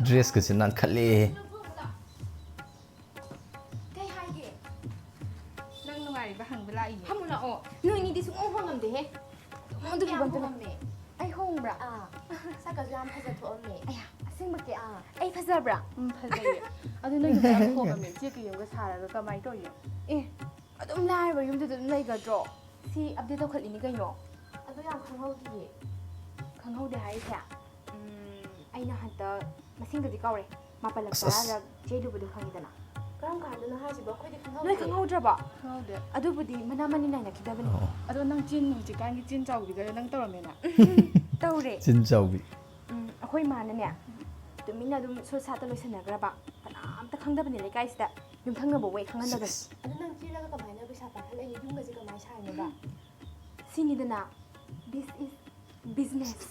dress के सिनान खले कई हाइगे नंग नुंगाई बा हंग बला इने हम ना ओ नोइनी दि सुंग होंगम दे हे मदु की बंत हमने आई होंब्रा साका जाम फजा थोअमने अया असेंग बके आई फजाब्रा फजाई अदु नोइ नुंगा थोगमे चे के योगा सारा कमाई तोयो ए अदुम लाइबा युमदु दum लेगद्रो सी अपडेट तौखलिनि कइनो अदु याम खंगौदिए खंगौदे हाइसे ꯑꯩꯅ ꯍꯟꯇꯛ ꯃꯁꯤꯡꯗꯗꯤ ꯀꯥꯎꯔꯦ ꯃꯥꯄꯜꯂꯛ ꯇꯔꯥꯔꯛ ꯆꯦꯜꯂꯨꯕꯗꯣ ꯈꯪꯉꯤꯗꯅ ꯀꯔꯝ ꯀꯥꯟꯗꯅꯣ ꯍꯥꯏꯁꯤꯕꯣ ꯑꯩꯈꯣꯏꯗꯤ ꯈꯪꯍꯧꯗꯦ ꯅꯣꯏ ꯈꯪꯍꯧꯗ꯭ꯔꯕꯣ खंगौदे ꯑꯗꯨꯕꯨꯗꯤ ꯃꯅꯥ ꯃꯅꯤ ꯅꯥꯏꯅꯈꯤꯗꯕꯅꯤ अदो नंग चिन हुजिकांगी चिन चाउबिगरे नंग तौरमेना ꯇꯧꯔꯦ चिन चाउबी ꯑꯩꯈꯣꯏ ꯃꯥꯅꯅꯦ ꯇꯨꯃꯤꯟꯅ ꯑꯗꯨꯝ ꯁꯣꯠ ꯁꯥꯠꯇ ꯂꯣꯏꯁꯟꯅꯈ꯭ꯔꯕ ꯀꯅꯥꯝꯇ ꯈꯪꯗꯕꯅꯤ ꯂꯩꯀꯥꯏꯁꯤꯗ ꯌꯨꯝꯊꯪꯅꯕ ꯋꯦ ꯈꯪꯍꯟꯗꯕꯅꯤ ꯑꯗꯨ ꯅꯪ ꯆꯦꯜꯂꯒ ꯀꯃꯥꯏꯅ ꯄꯩꯁꯥ ꯄꯥꯈꯠꯂꯛꯏꯅꯣ ꯌꯨꯝꯒꯁꯦ ꯀꯃꯥꯏꯅ ꯁꯥꯏꯅꯣꯕ ꯁꯤꯅꯤꯗꯅ ꯗꯤꯁ ꯏꯁ ꯕꯤꯖꯤꯅꯦꯁ